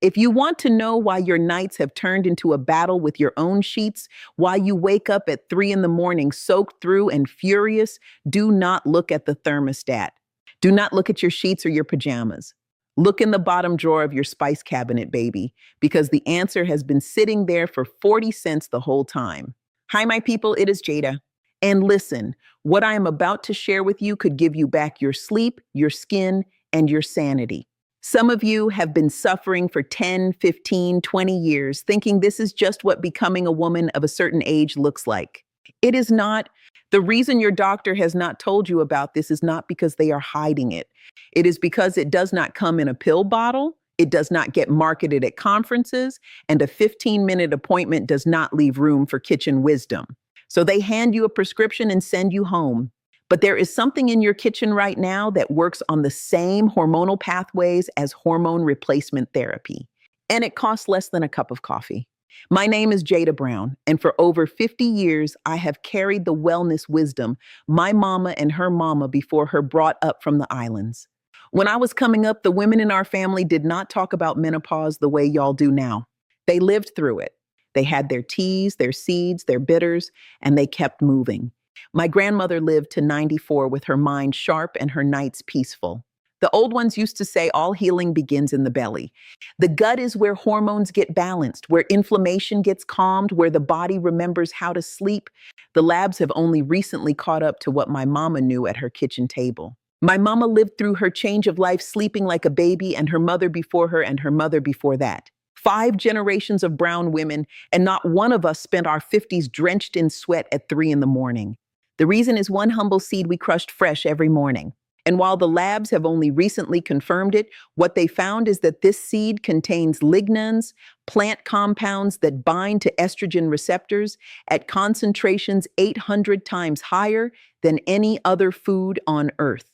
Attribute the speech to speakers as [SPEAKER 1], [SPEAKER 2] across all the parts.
[SPEAKER 1] If you want to know why your nights have turned into a battle with your own sheets, why you wake up at 3 in the morning soaked through and furious, do not look at the thermostat. Do not look at your sheets or your pajamas. Look in the bottom drawer of your spice cabinet, baby, because the answer has been sitting there for 40 cents the whole time. Hi, my people, it is Jada. And listen, what I am about to share with you could give you back your sleep, your skin, and your sanity. Some of you have been suffering for 10, 15, 20 years, thinking this is just what becoming a woman of a certain age looks like. It is not. The reason your doctor has not told you about this is not because they are hiding it. It is because it does not come in a pill bottle, it does not get marketed at conferences, and a 15-minute appointment does not leave room for kitchen wisdom. So they hand you a prescription and send you home. But there is something in your kitchen right now that works on the same hormonal pathways as hormone replacement therapy. And it costs less than a cup of coffee. My name is Jada Brown, and for over 50 years, I have carried the wellness wisdom my mama and her mama before her brought up from the islands. When I was coming up, the women in our family did not talk about menopause the way y'all do now. They lived through it. They had their teas, their seeds, their bitters, and they kept moving. My grandmother lived to 94 with her mind sharp and her nights peaceful. The old ones used to say all healing begins in the belly. The gut is where hormones get balanced, where inflammation gets calmed, where the body remembers how to sleep. The labs have only recently caught up to what my mama knew at her kitchen table. My mama lived through her change of life sleeping like a baby, and her mother before her and her mother before that. 5 generations of brown women, and not one of us spent our 50s drenched in sweat at 3 in the morning. The reason is one humble seed we crushed fresh every morning. And while the labs have only recently confirmed it, what they found is that this seed contains lignans, plant compounds that bind to estrogen receptors at concentrations 800 times higher than any other food on earth.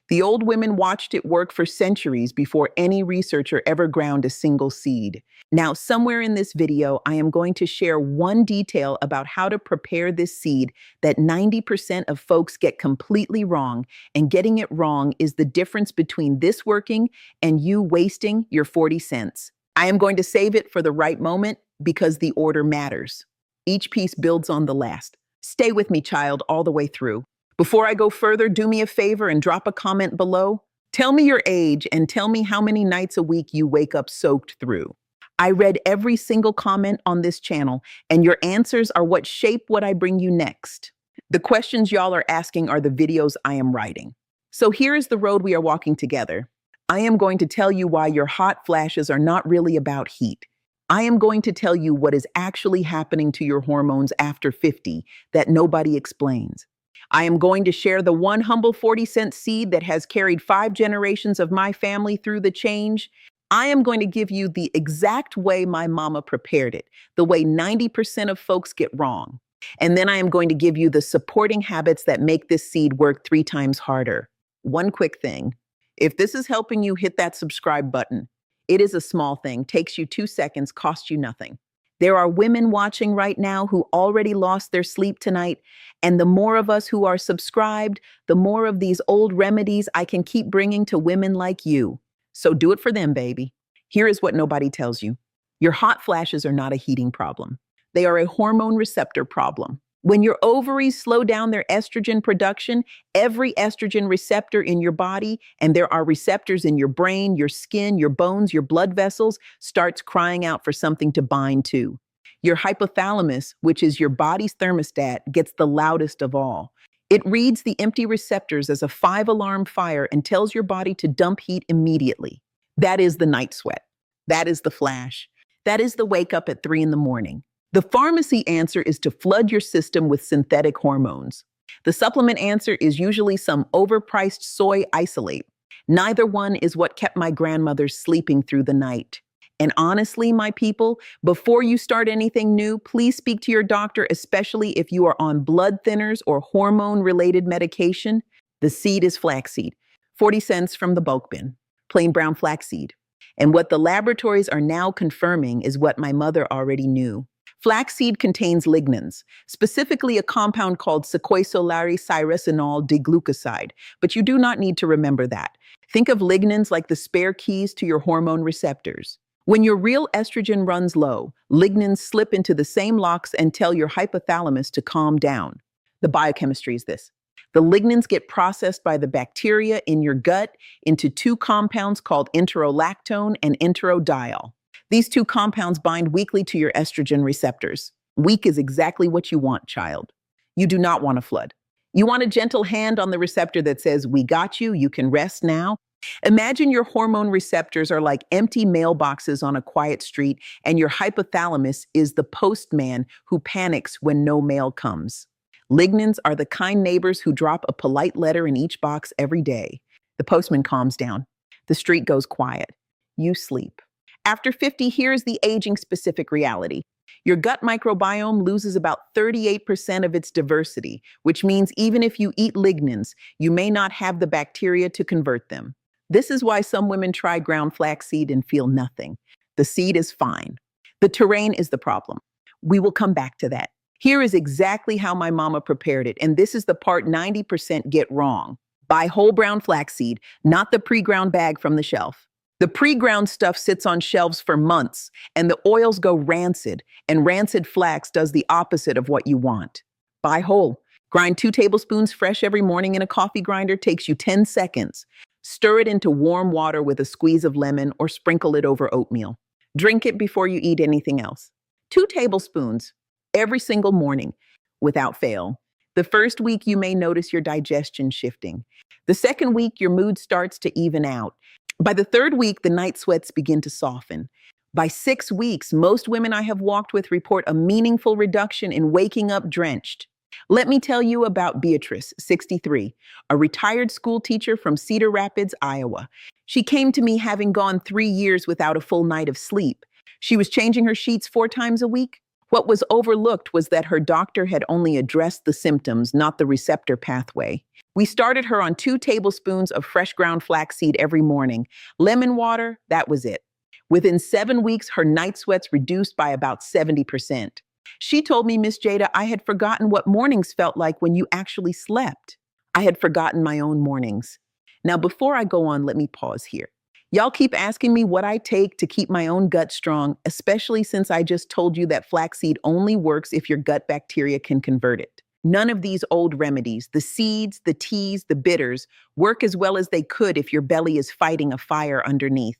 [SPEAKER 1] The old women watched it work for centuries before any researcher ever ground a single seed. Now, somewhere in this video, I am going to share one detail about how to prepare this seed that 90% of folks get completely wrong, and getting it wrong is the difference between this working and you wasting your 40 cents. I am going to save it for the right moment because the order matters. Each piece builds on the last. Stay with me, child, all the way through. Before I go further, do me a favor and drop a comment below. Tell me your age and tell me how many nights a week you wake up soaked through. I read every single comment on this channel, and your answers are what shape what I bring you next. The questions y'all are asking are the videos I am writing. So here is the road we are walking together. I am going to tell you why your hot flashes are not really about heat. I am going to tell you what is actually happening to your hormones after 50 that nobody explains. I am going to share the one humble 40-cent seed that has carried 5 generations of my family through the change. I am going to give you the exact way my mama prepared it, the way 90% of folks get wrong. And then I am going to give you the supporting habits that make this seed work 3 times harder. One quick thing. If this is helping you, hit that subscribe button. It is a small thing, takes you 2 seconds, costs you nothing. There are women watching right now who already lost their sleep tonight, and the more of us who are subscribed, the more of these old remedies I can keep bringing to women like you. So do it for them, baby. Here is what nobody tells you. Your hot flashes are not a heating problem. They are a hormone receptor problem. When your ovaries slow down their estrogen production, every estrogen receptor in your body, and there are receptors in your brain, your skin, your bones, your blood vessels, starts crying out for something to bind to. Your hypothalamus, which is your body's thermostat, gets the loudest of all. It reads the empty receptors as a 5-alarm fire and tells your body to dump heat immediately. That is the night sweat. That is the flash. That is the wake up at 3 in the morning. The pharmacy answer is to flood your system with synthetic hormones. The supplement answer is usually some overpriced soy isolate. Neither one is what kept my grandmother sleeping through the night. And honestly, my people, before you start anything new, please speak to your doctor, especially if you are on blood thinners or hormone-related medication. The seed is flaxseed, 40 cents from the bulk bin, plain brown flaxseed. And what the laboratories are now confirming is what my mother already knew. Flaxseed contains lignans, specifically a compound called sequoisolari-cyresinol diglucoside, but you do not need to remember that. Think of lignans like the spare keys to your hormone receptors. When your real estrogen runs low, lignans slip into the same locks and tell your hypothalamus to calm down. The biochemistry is this. The lignans get processed by the bacteria in your gut into two compounds called enterolactone and enterodiol. These two compounds bind weakly to your estrogen receptors. Weak is exactly what you want, child. You do not want a flood. You want a gentle hand on the receptor that says, "We got you, you can rest now." Imagine your hormone receptors are like empty mailboxes on a quiet street, and your hypothalamus is the postman who panics when no mail comes. Lignans are the kind neighbors who drop a polite letter in each box every day. The postman calms down. The street goes quiet. You sleep. After 50, here's the aging-specific reality. Your gut microbiome loses about 38% of its diversity, which means even if you eat lignans, you may not have the bacteria to convert them. This is why some women try ground flaxseed and feel nothing. The seed is fine. The terrain is the problem. We will come back to that. Here is exactly how my mama prepared it, and this is the part 90% get wrong. Buy whole brown flaxseed, not the pre-ground bag from the shelf. The pre-ground stuff sits on shelves for months, and the oils go rancid, and rancid flax does the opposite of what you want. Buy whole. Grind 2 tablespoons fresh every morning in a coffee grinder, takes you 10 seconds. Stir it into warm water with a squeeze of lemon or sprinkle it over oatmeal. Drink it before you eat anything else. 2 tablespoons every single morning, without fail. The first week, you may notice your digestion shifting. The second week, your mood starts to even out. By the third week, the night sweats begin to soften. By 6 weeks, most women I have walked with report a meaningful reduction in waking up drenched. Let me tell you about Beatrice, 63, a retired school teacher from Cedar Rapids, Iowa. She came to me having gone 3 years without a full night of sleep. She was changing her sheets 4 times a week. What was overlooked was that her doctor had only addressed the symptoms, not the receptor pathway. We started her on 2 tablespoons of fresh ground flaxseed every morning. Lemon water, that was it. Within 7 weeks, her night sweats reduced by about 70%. She told me, "Miss Jada, I had forgotten what mornings felt like when you actually slept." I had forgotten my own mornings. Now, before I go on, let me pause here. Y'all keep asking me what I take to keep my own gut strong, especially since I just told you that flaxseed only works if your gut bacteria can convert it. None of these old remedies, the seeds, the teas, the bitters, work as well as they could if your belly is fighting a fire underneath.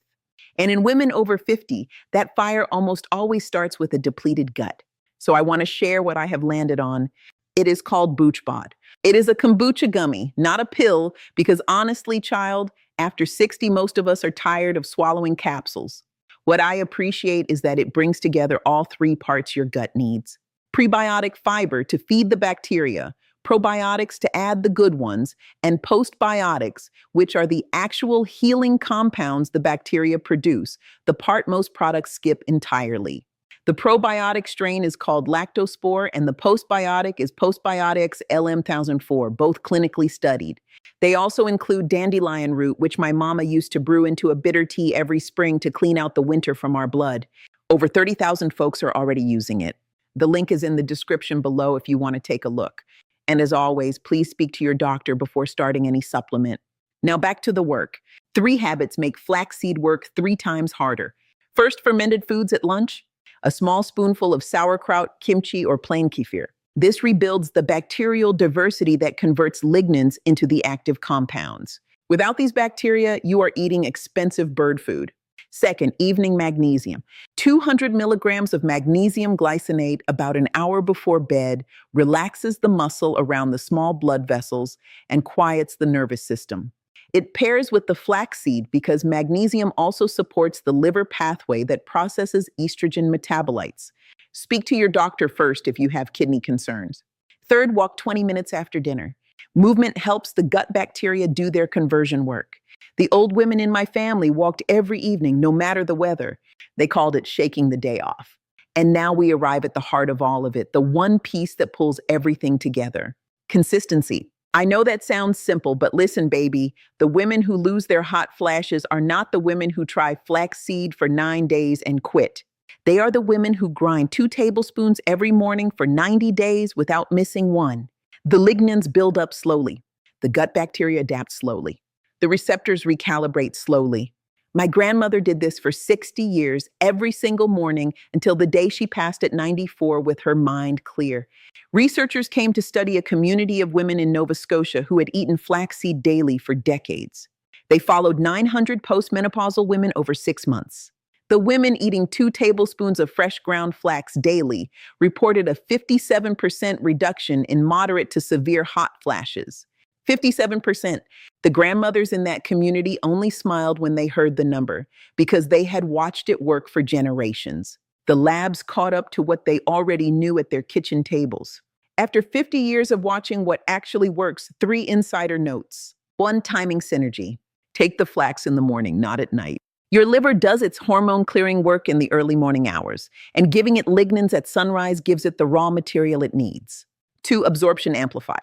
[SPEAKER 1] And in women over 50, that fire almost always starts with a depleted gut. So I want to share what I have landed on. It is called BoochBod. It is a kombucha gummy, not a pill, because honestly, child, after 60, most of us are tired of swallowing capsules. What I appreciate is that it brings together all 3 parts your gut needs. Prebiotic fiber to feed the bacteria, probiotics to add the good ones, and postbiotics, which are the actual healing compounds the bacteria produce, the part most products skip entirely. The probiotic strain is called lactospore, and the postbiotic is Postbiotics LM1004, both clinically studied. They also include dandelion root, which my mama used to brew into a bitter tea every spring to clean out the winter from our blood. Over 30,000 folks are already using it. The link is in the description below if you want to take a look. And as always, please speak to your doctor before starting any supplement. Now back to the work. 3 habits make flaxseed work 3 times harder. First, fermented foods at lunch. A small spoonful of sauerkraut, kimchi, or plain kefir. This rebuilds the bacterial diversity that converts lignans into the active compounds. Without these bacteria, you are eating expensive bird food. Second, evening magnesium. 200 milligrams of magnesium glycinate about an hour before bed relaxes the muscle around the small blood vessels and quiets the nervous system. It pairs with the flaxseed because magnesium also supports the liver pathway that processes estrogen metabolites. Speak to your doctor first if you have kidney concerns. Third, walk 20 minutes after dinner. Movement helps the gut bacteria do their conversion work. The old women in my family walked every evening, no matter the weather. They called it shaking the day off. And now we arrive at the heart of all of it, the one piece that pulls everything together. Consistency. I know that sounds simple, but listen, baby, the women who lose their hot flashes are not the women who try flaxseed for 9 days and quit. They are the women who grind 2 tablespoons every morning for 90 days without missing one. The lignans build up slowly. The gut bacteria adapt slowly. The receptors recalibrate slowly. My grandmother did this for 60 years, every single morning until the day she passed at 94 with her mind clear. Researchers came to study a community of women in Nova Scotia who had eaten flaxseed daily for decades. They followed 900 postmenopausal women over 6 months. The women eating 2 tablespoons of fresh ground flax daily reported a 57% reduction in moderate to severe hot flashes. 57%. The grandmothers in that community only smiled when they heard the number because they had watched it work for generations. The labs caught up to what they already knew at their kitchen tables. After 50 years of watching what actually works, 3 insider notes. 1, timing synergy. Take the flax in the morning, not at night. Your liver does its hormone clearing work in the early morning hours, and giving it lignans at sunrise gives it the raw material it needs. 2, absorption amplifier.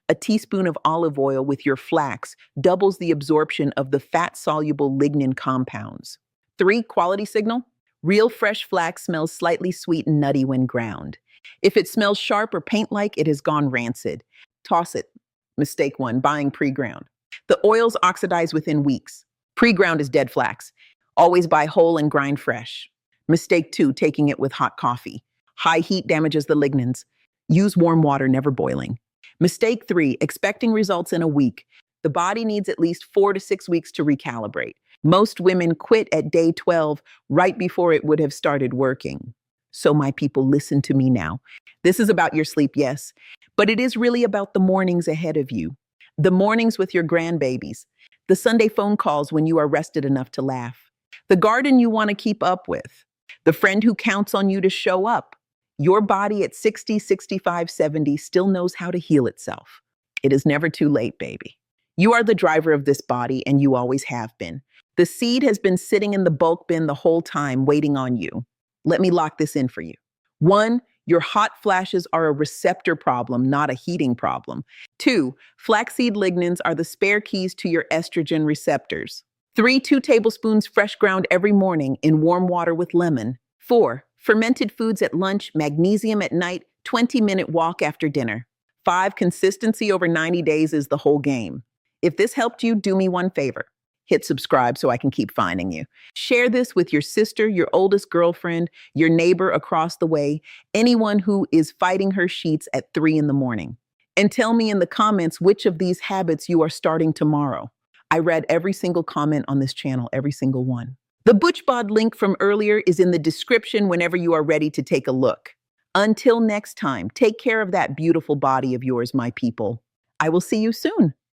[SPEAKER 1] A teaspoon of olive oil with your flax doubles the absorption of the fat-soluble lignan compounds. 3, quality signal. Real fresh flax smells slightly sweet and nutty when ground. If it smells sharp or paint-like, it has gone rancid. Toss it. Mistake 1, buying pre-ground. The oils oxidize within weeks. Pre-ground is dead flax. Always buy whole and grind fresh. Mistake 2, taking it with hot coffee. High heat damages the lignans. Use warm water, never boiling. Mistake 3, expecting results in a week. The body needs at least 4 to 6 weeks to recalibrate. Most women quit at day 12, right before it would have started working. So my people, listen to me now. This is about your sleep, yes, but it is really about the mornings ahead of you. The mornings with your grandbabies. The Sunday phone calls when you are rested enough to laugh. The garden you want to keep up with. The friend who counts on you to show up. Your body at 60, 65, 70 still knows how to heal itself. It is never too late, baby. You are the driver of this body, and you always have been. The seed has been sitting in the bulk bin the whole time, waiting on you. Let me lock this in for you. 1, your hot flashes are a receptor problem, not a heating problem. 2, flaxseed lignans are the spare keys to your estrogen receptors. 3, 2 tablespoons fresh ground every morning in warm water with lemon. 4, fermented foods at lunch, magnesium at night, 20-minute walk after dinner. 5, consistency over 90 days is the whole game. If this helped you, do me one favor. Hit subscribe so I can keep finding you. Share this with your sister, your oldest girlfriend, your neighbor across the way, anyone who is fighting her sheets at 3 in the morning. And tell me in the comments which of these habits you are starting tomorrow. I read every single comment on this channel, every single one. The BoochBod link from earlier is in the description whenever you are ready to take a look. Until next time, take care of that beautiful body of yours, my people. I will see you soon.